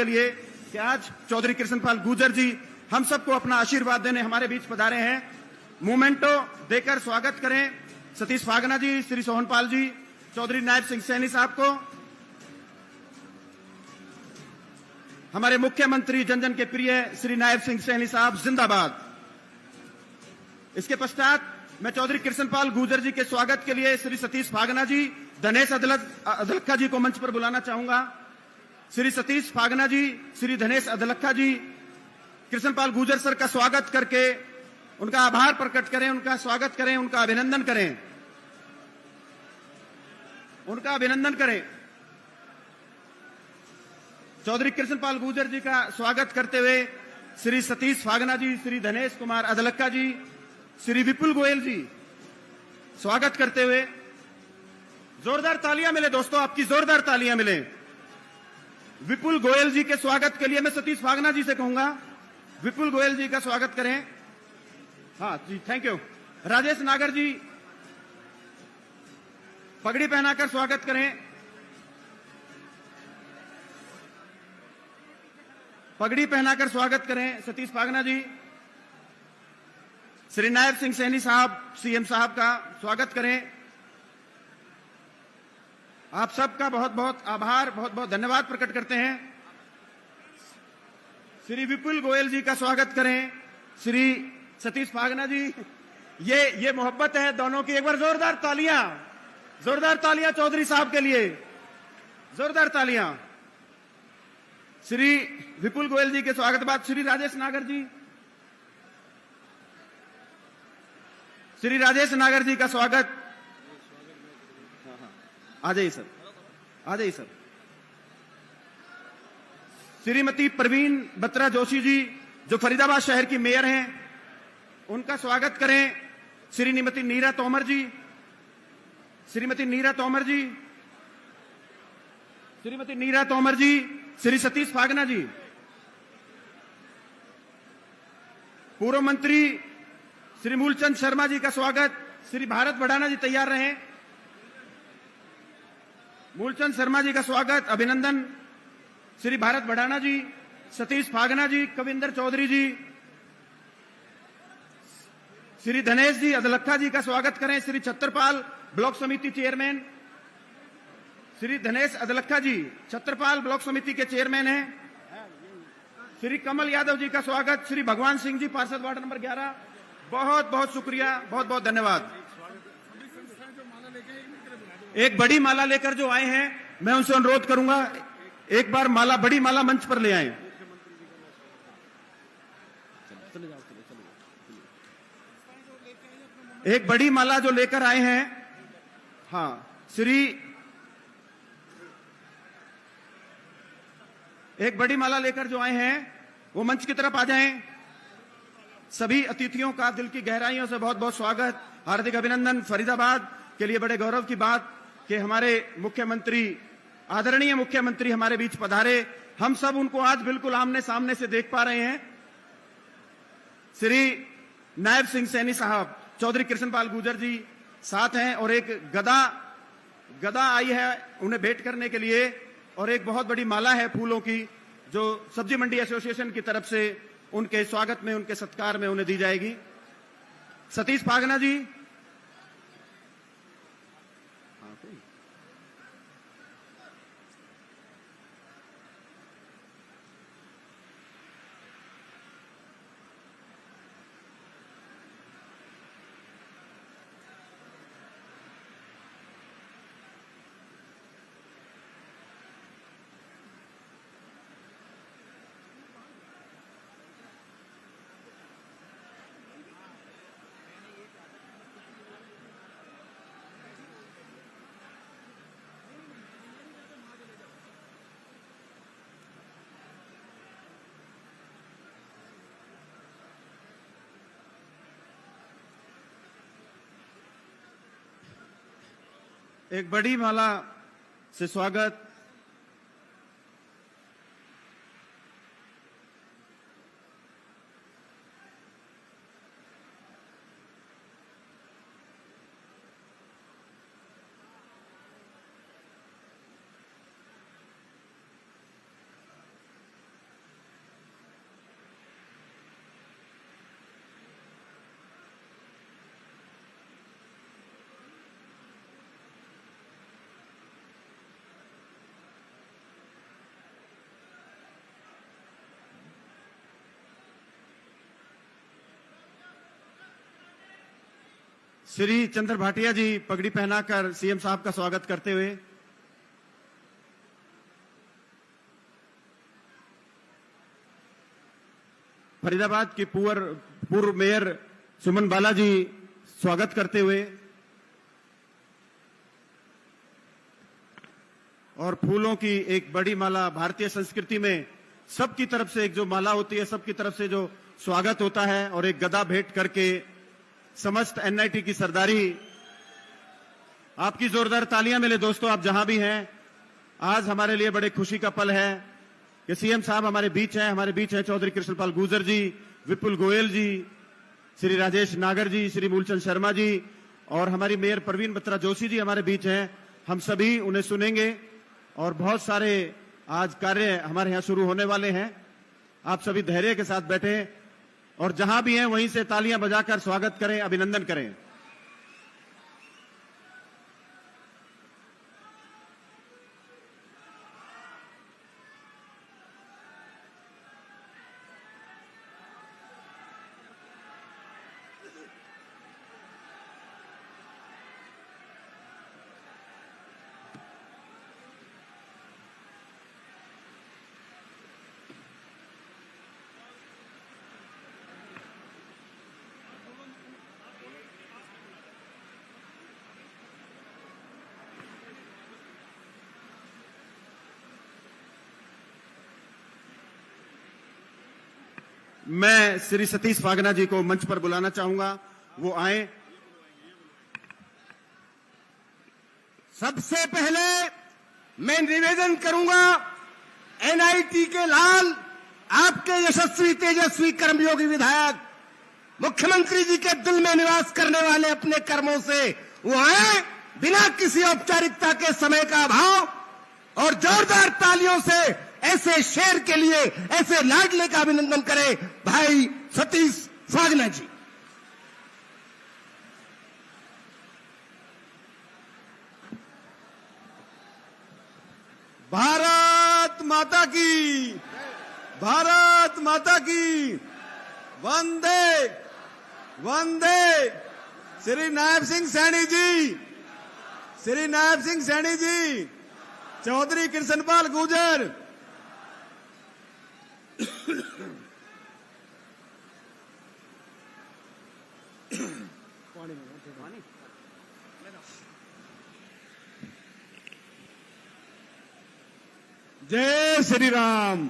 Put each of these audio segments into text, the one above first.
लिए कि आज चौधरी कृष्णपाल गुर्जर जी हम सबको अपना आशीर्वाद देने हमारे बीच पधारे हैं। मोमेंटो देकर स्वागत करें सतीश फागना जी, श्री सोहनपाल जी, चौधरी नायब सिंह सैनी साहब को। हमारे मुख्यमंत्री जन जन के प्रिय श्री नायब सिंह सैनी साहब जिंदाबाद। इसके पश्चात मैं चौधरी कृष्णपाल गुर्जर जी के स्वागत के लिए श्री सतीश फागना जी, धनेश अदलखा जी को मंच पर बुलाना चाहूंगा। श्री सतीश फागना जी, श्री धनेश अदलखा जी कृष्णपाल गुर्जर सर का स्वागत करके उनका आभार प्रकट करें, उनका स्वागत करें, उनका अभिनंदन करें, उनका अभिनंदन करें। चौधरी कृष्णपाल गुर्जर जी का स्वागत करते हुए श्री सतीश फागना जी, श्री धनेश कुमार अदलखा जी, श्री विपुल गोयल जी स्वागत करते हुए जोरदार तालियां मिले दोस्तों, आपकी जोरदार तालियां मिले। विपुल गोयल जी के स्वागत के लिए मैं सतीश फागना जी से कहूंगा, विपुल गोयल जी का स्वागत करें। हाँ जी, थैंक यू। राजेश नागर जी पगड़ी पहनाकर स्वागत करें, पगड़ी पहनाकर स्वागत करें सतीश फागना जी। श्री नायब सिंह सैनी साहब, सीएम साहब का स्वागत करें। आप सबका बहुत बहुत आभार, बहुत बहुत धन्यवाद प्रकट करते हैं। श्री विपुल गोयल जी का स्वागत करें, श्री सतीश फागना जी। ये मोहब्बत है दोनों की। एक बार जोरदार तालियां, जोरदार तालियां चौधरी साहब के लिए, जोरदार तालियां। श्री विपुल गोयल जी के स्वागत बाद श्री राजेश नागर जी, श्री राजेश नागर जी का स्वागत। आ जाइए सर, आ जाइए सर। श्रीमती प्रवीण बत्रा जोशी जी जो फरीदाबाद शहर की मेयर हैं, उनका स्वागत करें। श्रीमती नीरा तोमर जी, श्रीमती नीरा तोमर जी, श्रीमती नीरा तोमर जी, श्री सतीश फागना जी। पूर्व मंत्री श्री मूलचंद शर्मा जी का स्वागत। श्री भारत बढ़ाना जी तैयार रहें। मूलचंद शर्मा जी का स्वागत, अभिनंदन। श्री भारत बढ़ाना जी, सतीश फागना जी, कविंदर चौधरी जी, श्री धनेश जी अदलखा जी का स्वागत करें। श्री छत्रपाल ब्लॉक समिति चेयरमैन, श्री धनेश अदलखा जी छत्रपाल ब्लॉक समिति के चेयरमैन हैं। श्री कमल यादव जी का स्वागत। श्री भगवान सिंह जी, पार्षद वार्ड नंबर 11, बहुत बहुत शुक्रिया, बहुत बहुत धन्यवाद। एक बड़ी माला लेकर जो आए हैं, मैं उनसे अनुरोध करूंगा एक बार माला, बड़ी माला मंच पर ले आए। एक बड़ी माला जो लेकर आए हैं, हाँ, एक बड़ी माला लेकर जो आए हैं वो मंच की तरफ आ जाएं। सभी अतिथियों का दिल की गहराइयों से बहुत बहुत स्वागत, हार्दिक अभिनंदन। फरीदाबाद के लिए बड़े गौरव की बात कि हमारे मुख्यमंत्री, आदरणीय मुख्यमंत्री हमारे बीच पधारे। हम सब उनको आज बिल्कुल आमने सामने से देख पा रहे हैं। श्री नायब सिंह सैनी साहब, चौधरी कृष्णपाल गुर्जर जी साथ हैं और एक गदा आई है उन्हें भेंट करने के लिए, और एक बहुत बड़ी माला है फूलों की जो सब्जी मंडी एसोसिएशन की तरफ से उनके स्वागत में, उनके सत्कार में उन्हें दी जाएगी। सतीश फागना जी, एक बड़ी माला से स्वागत। श्री चंद्र भाटिया जी पगड़ी पहनाकर सीएम साहब का स्वागत करते हुए। फरीदाबाद के पूर्व मेयर सुमन बालाजी स्वागत करते हुए और फूलों की एक बड़ी माला। भारतीय संस्कृति में सबकी तरफ से एक जो माला होती है, सबकी तरफ से जो स्वागत होता है, और एक गदा भेंट करके समस्त एनआईटी की सरदारी। आपकी जोरदार तालियां मिले दोस्तों, आप जहां भी हैं। आज हमारे लिए बड़े खुशी का पल है कि सीएम साहब हमारे बीच हैं चौधरी कृष्णपाल गुर्जर जी, विपुल गोयल जी, श्री राजेश नागर जी, श्री मूलचंद शर्मा जी और हमारी मेयर परवीन बत्रा जोशी जी हमारे बीच हैं। हम सभी उन्हें सुनेंगे और बहुत सारे आज कार्य हमारे यहां शुरू होने वाले हैं। आप सभी धैर्य के साथ बैठे और जहां भी हैं वहीं से तालियां बजाकर स्वागत करें, अभिनंदन करें। मैं श्री सतीश फागना जी को मंच पर बुलाना चाहूंगा, वो आए। सबसे पहले मैं निवेदन करूंगा, एनआईटी के लाल, आपके यशस्वी तेजस्वी कर्मयोगी विधायक, मुख्यमंत्री जी के दिल में निवास करने वाले अपने कर्मों से वो आए, बिना किसी औपचारिकता के समय का अभाव और जोरदार तालियों से ऐसे शेर के लिए, ऐसे लाडले का अभिनंदन करें भाई सतीश फागना जी। भारत माता की, भारत माता की, वंदे वंदे। श्री नायब सिंह सैनी जी, श्री नायब सिंह सैनी जी, चौधरी कृष्णपाल गुर्जर, जय श्री राम।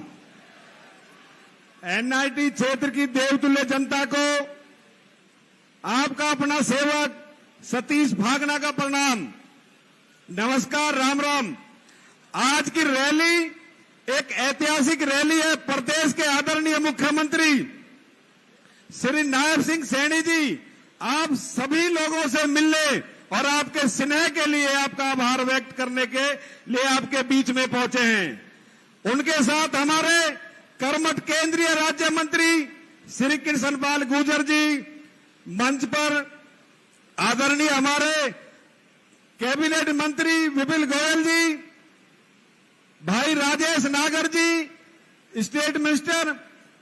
एनआईटी क्षेत्र की देवतुल्य जनता को आपका अपना सेवक सतीश फागना का प्रणाम, नमस्कार, राम राम। आज की रैली एक ऐतिहासिक रैली है। प्रदेश के आदरणीय मुख्यमंत्री श्री नायब सिंह सैनी जी आप सभी लोगों से मिलने और आपके स्नेह के लिए, आपका आभार व्यक्त करने के लिए आपके बीच में पहुंचे हैं। उनके साथ हमारे कर्मठ केंद्रीय राज्य मंत्री श्री कृष्णपाल गुर्जर जी, मंच पर आदरणीय हमारे कैबिनेट मंत्री विपुल गोयल जी, भाई राजेश नागर जी, स्टेट मिनिस्टर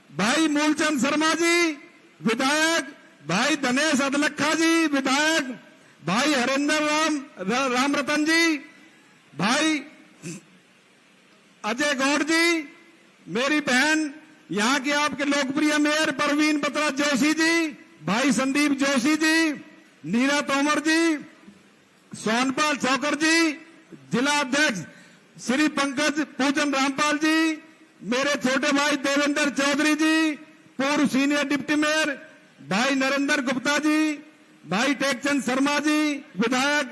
भाई मूलचंद शर्मा जी विधायक, भाई धनेश अदलखा जी विधायक, भाई हरेंद्र राम रतन जी, भाई अजय गौड़ जी, मेरी बहन यहाँ के आपके लोकप्रिय मेयर परवीन बत्रा जोशी जी, भाई संदीप जोशी जी, नीरा तोमर जी, सोनपाल चौकर जी, जिला अध्यक्ष श्री पंकज पूजन रामपाल जी, मेरे छोटे भाई देवेंद्र चौधरी जी, पूर्व सीनियर डिप्टी मेयर भाई नरेंद्र गुप्ता जी, भाई टेकचंद शर्मा जी विधायक,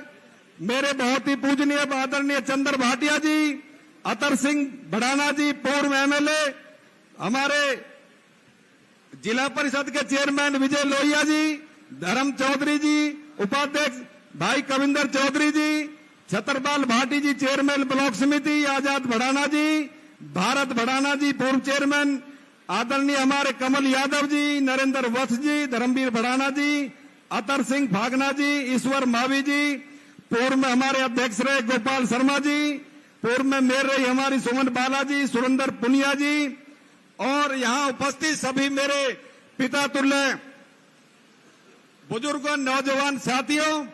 मेरे बहुत ही पूजनीय आदरणीय चंद्र भाटिया जी, अतर सिंह भड़ाना जी पूर्व एमएलए, हमारे जिला परिषद के चेयरमैन विजय लोहिया जी, धर्म चौधरी जी उपाध्यक्ष, भाई कविंदर चौधरी जी, छतरपाल भाटी जी चेयरमैन ब्लॉक समिति, आजाद भड़ाना जी, भारत भड़ाना जी पूर्व चेयरमैन, आदरणीय हमारे कमल यादव जी, नरेंद्र वत्स जी, धर्मवीर भड़ाना जी, अतर सिंह फागना जी, ईश्वर मावी जी, पूर्व में हमारे अध्यक्ष रहे गोपाल शर्मा जी, पूर्व में मेयर रही हमारी सुमन बालाजी, सुरेंद्र पुनिया जी, और यहाँ उपस्थित सभी मेरे पिता तुल्य बुजुर्गों, नौजवान साथियों,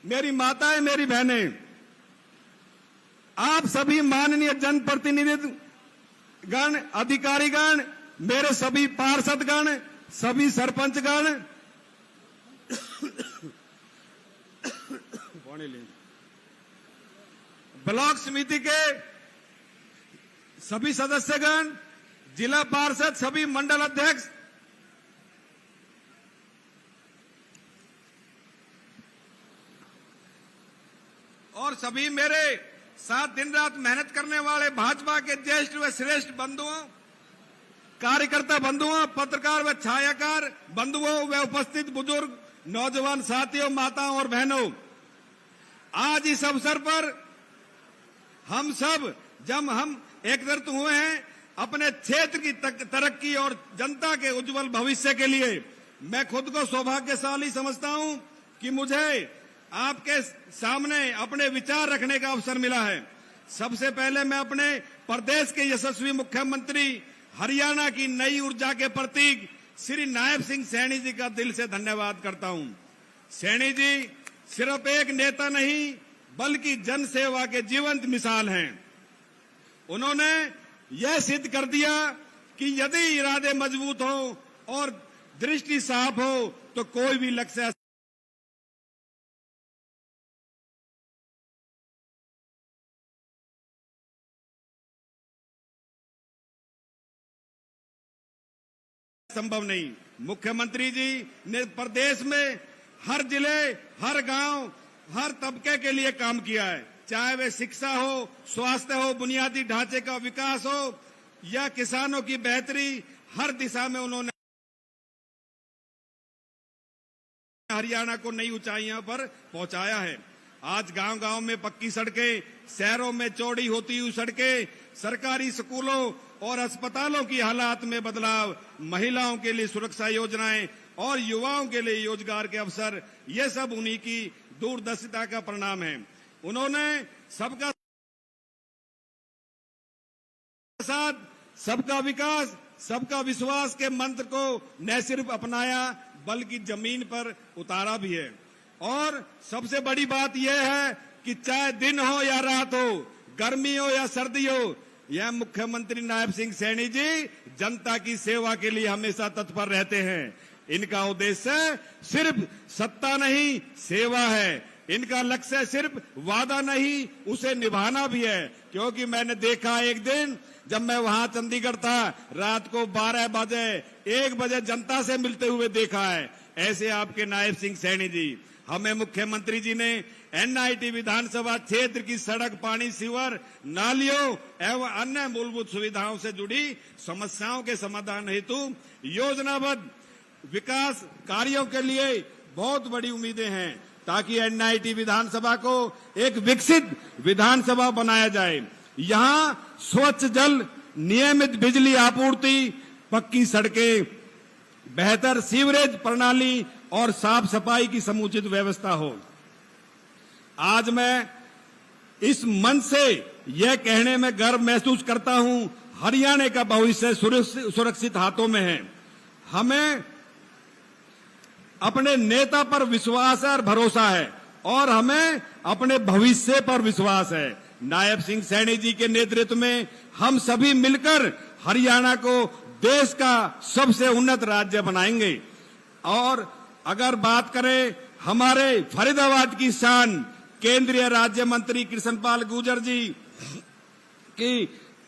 मेरी माताएं, मेरी बहनें, आप सभी माननीय जनप्रतिनिधिगण, अधिकारीगण, मेरे सभी पार्षदगण, सभी सरपंचगण, ब्लॉक समिति के सभी सदस्यगण, जिला पार्षद, सभी मंडल अध्यक्ष, और सभी मेरे साथ दिन रात मेहनत करने वाले भाजपा के ज्येष्ठ व श्रेष्ठ बंधुओं, कार्यकर्ता बंधुओं, पत्रकार व छायाकार बंधुओं व उपस्थित बुजुर्ग, नौजवान साथियों, माताओं और बहनों, आज इस अवसर पर हम सब जब हम एकत्रित हुए हैं अपने क्षेत्र की तरक्की और जनता के उज्जवल भविष्य के लिए, मैं खुद को सौभाग्यशाली समझता हूं कि मुझे आपके सामने अपने विचार रखने का अवसर मिला है। सबसे पहले मैं अपने प्रदेश के यशस्वी मुख्यमंत्री, हरियाणा की नई ऊर्जा के प्रतीक श्री नायब सिंह सैनी जी का दिल से धन्यवाद करता हूं। सैनी जी सिर्फ एक नेता नहीं बल्कि जनसेवा के जीवंत मिसाल हैं। उन्होंने यह सिद्ध कर दिया कि यदि इरादे मजबूत हो और दृष्टि साफ हो तो कोई भी लक्ष्य संभव नहीं। मुख्यमंत्री जी ने प्रदेश में हर जिले, हर गांव, हर तबके के लिए काम किया है, चाहे वे शिक्षा हो, स्वास्थ्य हो, बुनियादी ढांचे का विकास हो या किसानों की बेहतरी, हर दिशा में उन्होंने हरियाणा को नई ऊंचाइयों पर पहुंचाया है। आज गांव-गांव में पक्की सड़कें, शहरों में चौड़ी होती हुई सड़कें, सरकारी स्कूलों और अस्पतालों की हालात में बदलाव, महिलाओं के लिए सुरक्षा योजनाएं और युवाओं के लिए रोजगार के अवसर, ये सब उन्हीं की दूरदर्शिता का परिणाम है। उन्होंने सबका साथ, सबका विकास, सबका विश्वास के मंत्र को न सिर्फ अपनाया बल्कि जमीन पर उतारा भी है। और सबसे बड़ी बात यह है कि चाहे दिन हो या रात हो, गर्मी हो या सर्दी हो, यह मुख्यमंत्री नायब सिंह सैनी जी जनता की सेवा के लिए हमेशा तत्पर रहते हैं। इनका उद्देश्य सिर्फ सत्ता नहीं, सेवा है। इनका लक्ष्य सिर्फ वादा नहीं, उसे निभाना भी है। क्योंकि मैंने देखा एक दिन जब मैं वहां चंडीगढ़ था, रात को 12 बजे 1 बजे जनता से मिलते हुए देखा है। ऐसे आपके नायब सिंह सैनी जी, हमें मुख्यमंत्री जी ने एनआईटी विधानसभा क्षेत्र की सड़क, पानी, सीवर, नालियों एवं अन्य मूलभूत सुविधाओं से जुड़ी समस्याओं के समाधान हेतु योजनाबद्ध विकास कार्यों के लिए बहुत बड़ी उम्मीदें हैं, ताकि एनआईटी विधानसभा को एक विकसित विधानसभा बनाया जाए। यहां स्वच्छ जल, नियमित बिजली आपूर्ति, पक्की सड़कें, बेहतर सीवरेज प्रणाली और साफ सफाई की समुचित व्यवस्था हो। आज मैं इस मंच से यह कहने में गर्व महसूस करता हूं, हरियाणा का भविष्य सुरक्षित हाथों में है। हमें अपने नेता पर विश्वास और भरोसा है और हमें अपने भविष्य पर विश्वास है। नायब सिंह सैनी जी के नेतृत्व में हम सभी मिलकर हरियाणा को देश का सबसे उन्नत राज्य बनाएंगे। और अगर बात करें हमारे फरीदाबाद की शान, केंद्रीय राज्य मंत्री कृष्णपाल गुर्जर जी की,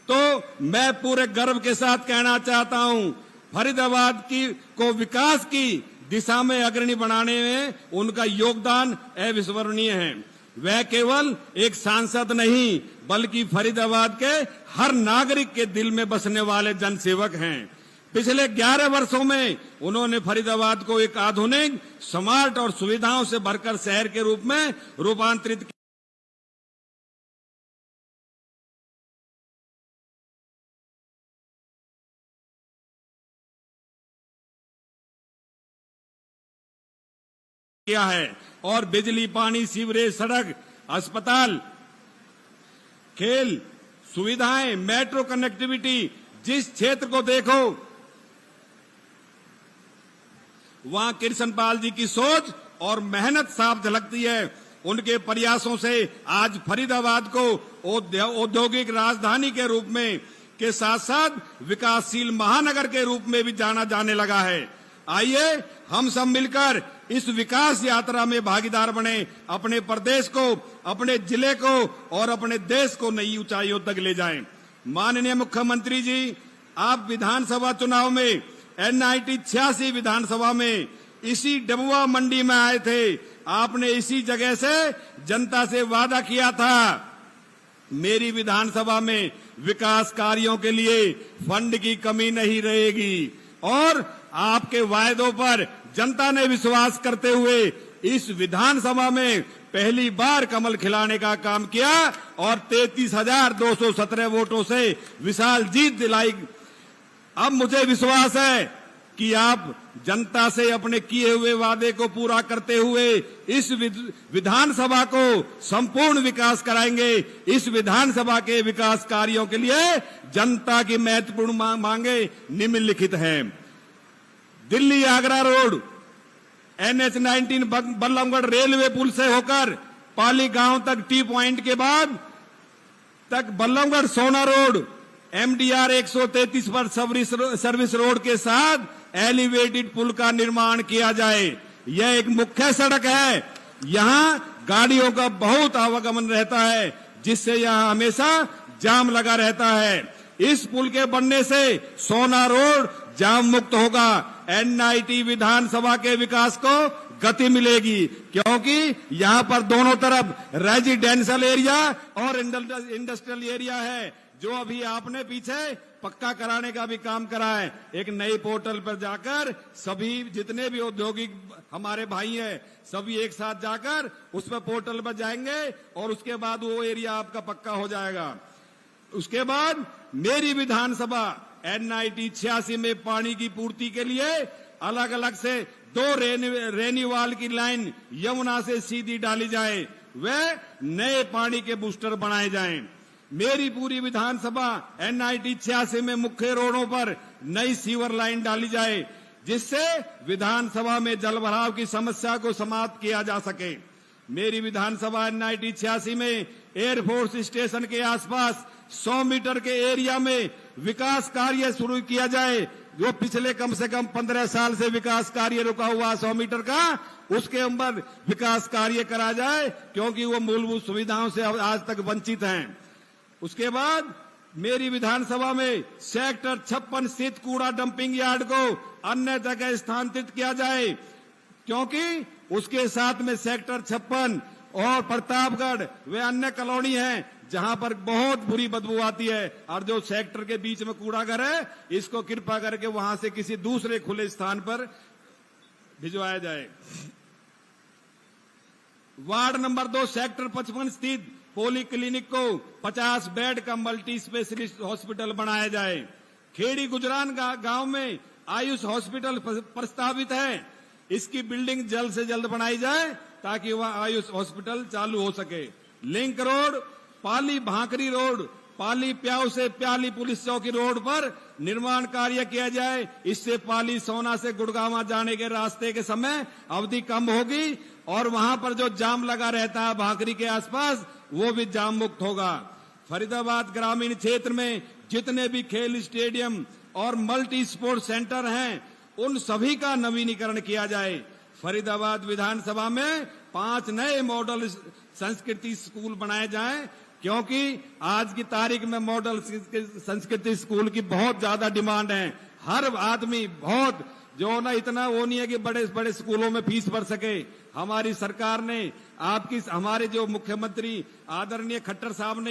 तो मैं पूरे गर्व के साथ कहना चाहता हूं, फरीदाबाद को विकास की दिशा में अग्रणी बनाने में उनका योगदान अविस्मरणीय है। वह केवल एक सांसद नहीं बल्कि फरीदाबाद के हर नागरिक के दिल में बसने वाले जनसेवक हैं। पिछले 11 वर्षों में उन्होंने फरीदाबाद को एक आधुनिक, स्मार्ट और सुविधाओं से भरकर शहर के रूप में रूपांतरित किया है। और बिजली, पानी, सीवरेज, सड़क, अस्पताल, खेल सुविधाएं, मेट्रो कनेक्टिविटी, जिस क्षेत्र को देखो वहां कृष्णपाल जी की सोच और मेहनत साफ झलकती है। उनके प्रयासों से आज फरीदाबाद को औद्योगिक राजधानी के रूप में के साथ साथ विकासशील महानगर के रूप में भी जाना जाने लगा है। आइए हम सब मिलकर इस विकास यात्रा में भागीदार बने, अपने प्रदेश को, अपने जिले को और अपने देश को नई ऊंचाइयों तक ले जाएं। माननीय मुख्यमंत्री जी, आप विधानसभा चुनाव में NIT 86 विधानसभा में इसी डबुआ मंडी में आए थे। आपने इसी जगह से जनता से वादा किया था, मेरी विधानसभा में विकास कार्यों के लिए फंड की कमी नहीं रहेगी। और आपके वायदों पर जनता ने विश्वास करते हुए इस विधानसभा में पहली बार कमल खिलाने का काम किया और 33,217 वोटों से विशाल जीत दिलाई। अब मुझे विश्वास है कि आप जनता से अपने किए हुए वादे को पूरा करते हुए इस विधानसभा को संपूर्ण विकास कराएंगे। इस विधानसभा के विकास कार्यों के लिए जनता की महत्वपूर्ण मांगे निम्नलिखित हैं। Delhi Agra road, NH-19 Ballabhgarh railway पुल से होकर पाली गांव तक टी पॉइंट के बाद तक बल्लभगढ़ सोना रोड MDR 133 पर सर्विस रोड के साथ एलिवेटेड पुल का निर्माण किया जाए। यह एक मुख्य सड़क है, यहां गाड़ियों का बहुत आवागमन रहता है, जिससे यहां हमेशा जाम लगा रहता है। इस पुल के बनने से सोना रोड जाम मुक्त होगा। NIT विधानसभा के विकास को गति मिलेगी, क्योंकि यहां पर दोनों तरफ रेजिडेंशियल एरिया और इंडस्ट्रियल एरिया है, जो अभी आपने पीछे पक्का कराने का भी काम करा है। एक नई पोर्टल पर जाकर सभी जितने भी औद्योगिक हमारे भाई हैं, सभी एक साथ जाकर उस पर पोर्टल पर जाएंगे और उसके बाद वो एरिया आपका पक्का हो जाएगा। उसके बाद मेरी विधानसभा NIT 86 में पानी की पूर्ति के लिए अलग अलग से 2 रेनीवाल की लाइन यमुना से सीधी डाली जाए, वे नए पानी के बूस्टर बनाए जाएं। मेरी पूरी विधानसभा NIT 86 में मुख्य रोडों पर नई सीवर लाइन डाली जाए, जिससे विधानसभा में जलभराव की समस्या को समाप्त किया जा सके। मेरी विधानसभा NIT 86 में एयरफोर्स स्टेशन के आसपास 100 मीटर के एरिया में विकास कार्य शुरू किया जाए, जो पिछले कम से कम 15 साल से विकास कार्य रुका हुआ 100 मीटर का, उसके अंदर विकास कार्य करा जाए, क्योंकि वो मूलभूत सुविधाओं से आज तक वंचित हैं। उसके बाद मेरी विधानसभा में सेक्टर 56 स्थित कूड़ा डंपिंग यार्ड को अन्य जगह स्थानांतरित किया जाए, क्योंकि उसके साथ में सेक्टर 56 और प्रतापगढ़ वे अन्य कॉलोनी हैं जहां पर बहुत बुरी बदबू आती है, और जो सेक्टर के बीच में कूड़ाघर है, इसको कृपा करके वहां से किसी दूसरे खुले स्थान पर भिजवाया जाए। वार्ड नंबर 2 सेक्टर 55 स्थित पोली क्लिनिक को 50 बेड का मल्टी स्पेशलिस्ट हॉस्पिटल बनाया जाए। खेड़ी गुजरान गांव में आयुष हॉस्पिटल प्रस्तावित है, इसकी बिल्डिंग जल्द से जल्द बनाई जाए ताकि वह आयुष हॉस्पिटल चालू हो सके। लिंक रोड, पाली भांकरी रोड, पाली प्याऊ से प्याली पुलिस चौकी रोड पर निर्माण कार्य किया जाए। इससे पाली सोना से गुड़गांव जाने के रास्ते के समय अवधि कम होगी और वहां पर जो जाम लगा रहता है भांकरी के आसपास, वो भी जाम मुक्त होगा। फरीदाबाद ग्रामीण क्षेत्र में जितने भी खेल स्टेडियम और मल्टी स्पोर्ट सेंटर हैं, उन सभी का नवीनीकरण किया जाए। फरीदाबाद विधानसभा में 5 नए मॉडल संस्कृति स्कूल बनाए जाएं, क्योंकि आज की तारीख में मॉडल संस्कृति स्कूल की बहुत ज्यादा डिमांड है। हर आदमी बहुत जो ना इतना वो नहीं है कि बड़े बड़े स्कूलों में फीस भर सके। हमारी सरकार ने हमारे जो मुख्यमंत्री आदरणीय खट्टर साहब ने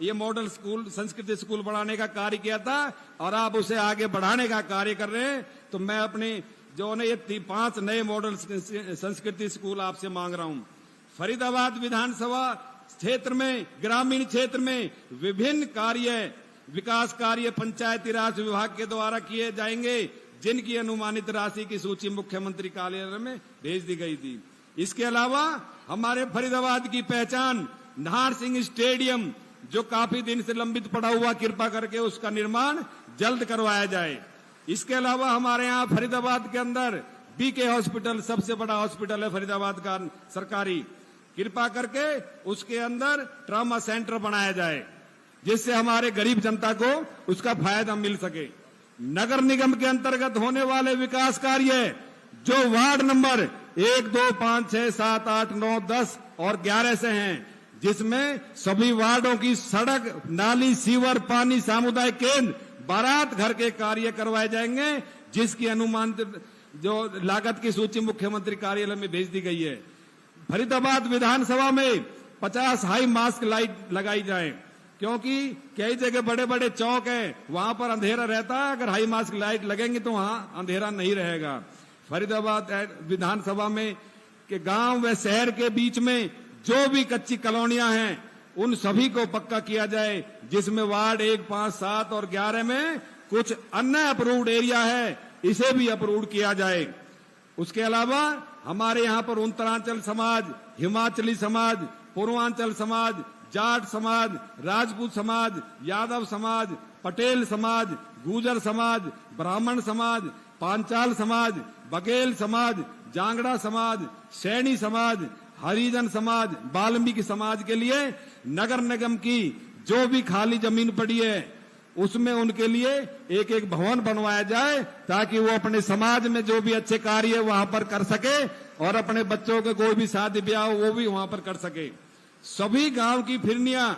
ये मॉडल स्कूल संस्कृति स्कूल बढ़ाने का कार्य किया था और आप उसे आगे बढ़ाने का कार्य कर रहे हैं। तो मैं अपने जो ना ये 5 नए मॉडल संस्कृति स्कूल आपसे मांग रहा हूं। फरीदाबाद विधानसभा क्षेत्र में ग्रामीण क्षेत्र में विभिन्न विकास कार्य पंचायती राज विभाग के द्वारा किए जाएंगे, जिनकी अनुमानित राशि की सूची मुख्यमंत्री कार्यालय में भेज दी गई थी। इसके अलावा हमारे फरीदाबाद की पहचान नाहर सिंह स्टेडियम, जो काफी दिन से लंबित पड़ा हुआ, कृपा करके उसका निर्माण जल्द करवाया जाए। इसके अलावा हमारे यहाँ फरीदाबाद के अंदर बीके हॉस्पिटल सबसे बड़ा हॉस्पिटल है फरीदाबाद का सरकारी, कृपा करके उसके अंदर ट्रॉमा सेंटर बनाया जाए जिससे हमारे गरीब जनता को उसका फायदा मिल सके। नगर निगम के अंतर्गत होने वाले विकास कार्य जो वार्ड नंबर 1, 2, 5, 6, 7, 8, 9, 10 और 11 से हैं, जिसमें सभी वार्डों की सड़क, नाली, सीवर, पानी, सामुदायिक केंद्र, बारात घर के कार्य करवाए जाएंगे, जिसकी अनुमानित जो लागत की सूची मुख्यमंत्री कार्यालय में भेज दी गई है। फरीदाबाद विधानसभा में 50 हाई मास्क लाइट लगाई जाए, क्योंकि कई जगह बड़े बड़े चौक हैं, वहां पर अंधेरा रहता है। अगर हाई मास्क लाइट लगेंगे तो वहां अंधेरा नहीं रहेगा। फरीदाबाद विधानसभा में के गांव व शहर के बीच में जो भी कच्ची कॉलोनियां हैं उन सभी को पक्का किया जाए, जिसमें वार्ड 1, 5, 7 और 11 में कुछ अन्य अप्रूव्ड एरिया है, इसे भी अप्रूव किया जाए। उसके अलावा हमारे यहाँ पर उत्तरांचल समाज, हिमाचली समाज, पूर्वांचल समाज, जाट समाज, राजपूत समाज, यादव समाज, पटेल समाज, गुजर समाज, ब्राह्मण समाज, पांचाल समाज, बघेल समाज, जांगड़ा समाज, सैनी समाज, हरिजन समाज, वाल्मीकि समाज के लिए नगर निगम की जो भी खाली जमीन पड़ी है उसमें उनके लिए एक एक भवन बनवाया जाए, ताकि वो अपने समाज में जो भी अच्छे कार्य वहां पर कर सके और अपने बच्चों के कोई भी शादी ब्याह वो भी वहां पर कर सके। सभी गांव की फिरनियां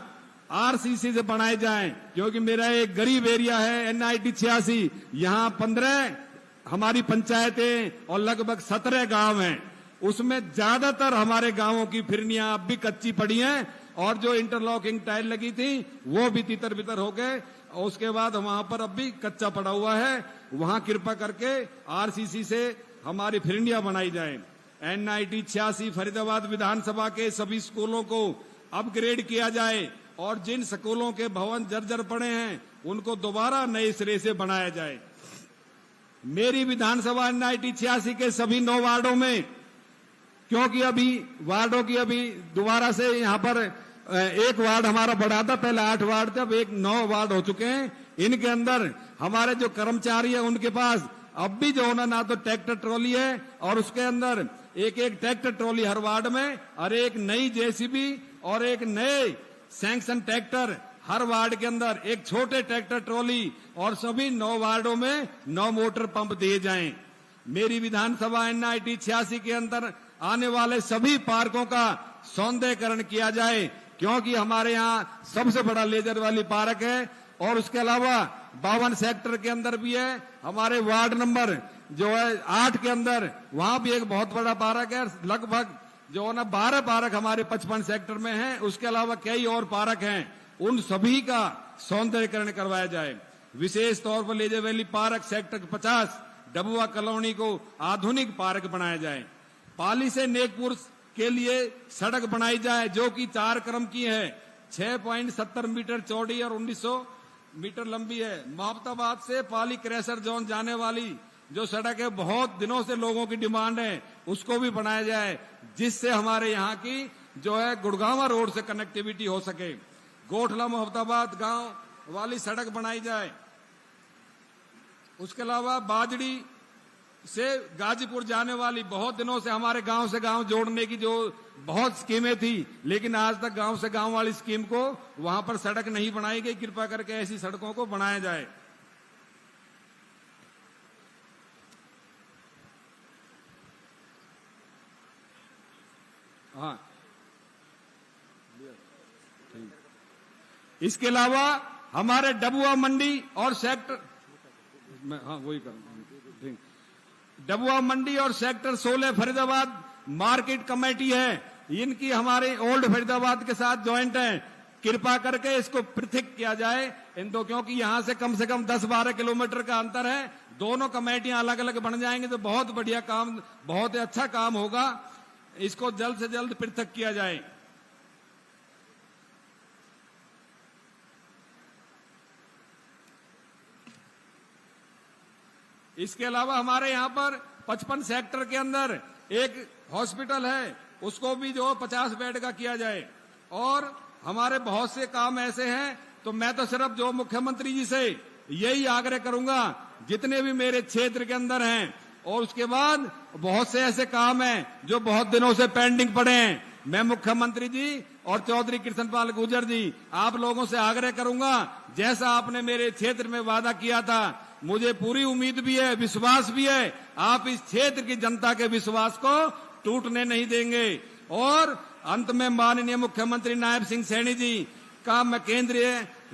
आरसीसी से बनाए जाएं, क्योंकि मेरा एक गरीब एरिया है NIT 86, यहाँ 15 हमारी पंचायतें और लगभग 17 गांव हैं, उसमें ज्यादातर हमारे गांवों की फिरनियां अब भी कच्ची पड़ी हैं और जो इंटरलॉकिंग टाइल लगी थी वो भी तितर बितर हो गए, और उसके बाद वहां पर अब भी कच्चा पड़ा हुआ है। वहां कृपा करके आरसीसी से हमारी फिरनियां बनाई जाए। NIT 86 फरीदाबाद विधानसभा के सभी स्कूलों को अपग्रेड किया जाए और जिन स्कूलों के भवन जर्जर पड़े हैं उनको दोबारा नए सिरे से बनाया जाए। मेरी विधानसभा NIT 86 के सभी 9 वार्डों में, क्योंकि अभी वार्डों की अभी दोबारा से यहाँ पर एक वार्ड हमारा बढ़ा था, पहले 8 वार्ड थे, अब 9 वार्ड हो चुके हैं। इनके अंदर हमारे जो कर्मचारी है उनके पास अब भी जो ना तो ट्रैक्टर ट्रॉली है और उसके अंदर एक ट्रैक्टर ट्रॉली हर वार्ड में, और एक नई JCB और एक नए सैंक्शन ट्रैक्टर हर वार्ड के अंदर, एक छोटे ट्रैक्टर ट्रॉली, और सभी 9 वार्डों में 9 मोटर पंप दिए जाएं। मेरी विधानसभा NIT 86 के अंदर आने वाले सभी पार्कों का सौंदर्यीकरण किया जाए, क्योंकि हमारे यहाँ सबसे बड़ा लेजर वाली पार्क है, और उसके अलावा 52 सेक्टर के अंदर भी है। हमारे वार्ड नंबर जो है 8 के अंदर वहां भी एक बहुत बड़ा पार्क है। लगभग जो है ना 12 पार्क हमारे 55 सेक्टर में हैं। उसके अलावा कई और पार्क हैं, उन सभी का सौंदर्यीकरण करवाया जाए। विशेष तौर पर Leisure Valley Park sector 50 Dabua colony को आधुनिक पार्क बनाया जाए। पाली से नेकपुर के लिए सड़क बनाई जाए जो कि 4 क्रम की है, 6.70 मीटर चौड़ी और 1900 मीटर लंबी है। मोहब्बताबाद से पाली क्रैशर जोन जाने वाली जो सड़क है, बहुत दिनों से लोगों की डिमांड है, उसको भी बनाया जाए, जिससे हमारे यहाँ की जो है गुड़गांवा रोड से कनेक्टिविटी हो सके। गोठला मोहब्बताबाद गांव वाली सड़क बनाई जाए। उसके अलावा बाजड़ी से गाजीपुर जाने वाली बहुत दिनों से हमारे गांव से गांव जोड़ने की जो बहुत स्कीमें थी, लेकिन आज तक गांव से गांव वाली स्कीम को वहां पर सड़क नहीं बनाई गई। कृपा करके ऐसी सड़कों को बनाया जाए। हाँ, इसके अलावा हमारे डबुआ मंडी और सेक्टर वही कर डबुआ मंडी और सेक्टर 16 फरीदाबाद मार्केट कमेटी है, इनकी हमारे ओल्ड फरीदाबाद के साथ ज्वाइंट है। कृपा करके इसको पृथक किया जाए इन दो, क्योंकि यहां से कम 10-12 किलोमीटर का अंतर है। दोनों कमेटियां अलग अलग बन जाएंगे तो बहुत बढ़िया काम, बहुत अच्छा काम होगा। इसको जल्द से जल्द पृथक किया जाए। इसके अलावा हमारे यहाँ पर 55 सेक्टर के अंदर एक हॉस्पिटल है, उसको भी जो 50 बेड का किया जाए। और हमारे बहुत से काम ऐसे हैं, तो मैं तो सिर्फ जो मुख्यमंत्री जी से यही आग्रह करूंगा, जितने भी मेरे क्षेत्र के अंदर हैं और उसके बाद बहुत से ऐसे काम हैं जो बहुत दिनों से पेंडिंग पड़े हैं। मैं मुख्यमंत्री जी और चौधरी कृष्णपाल गुर्जर जी आप लोगों से आग्रह करूंगा, जैसा आपने मेरे क्षेत्र में वादा किया था, मुझे पूरी उम्मीद भी है, विश्वास भी है, आप इस क्षेत्र की जनता के विश्वास को टूटने नहीं देंगे। और अंत में माननीय मुख्यमंत्री नायब सिंह सैनी जी का मैं केंद्रीय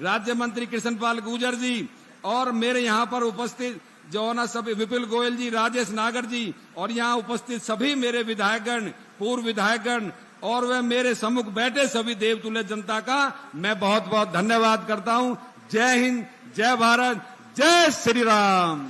राज्य मंत्री कृष्णपाल गुर्जर जी और मेरे यहाँ पर उपस्थित जो ना सभी विपुल गोयल जी, राजेश नागर जी और यहाँ उपस्थित सभी मेरे विधायकगण, पूर्व विधायकगण और वे मेरे सम्मुख बैठे सभी देवतुल्य जनता का मैं बहुत बहुत धन्यवाद करता हूँ। जय हिंद, जय भारत, जय श्री राम।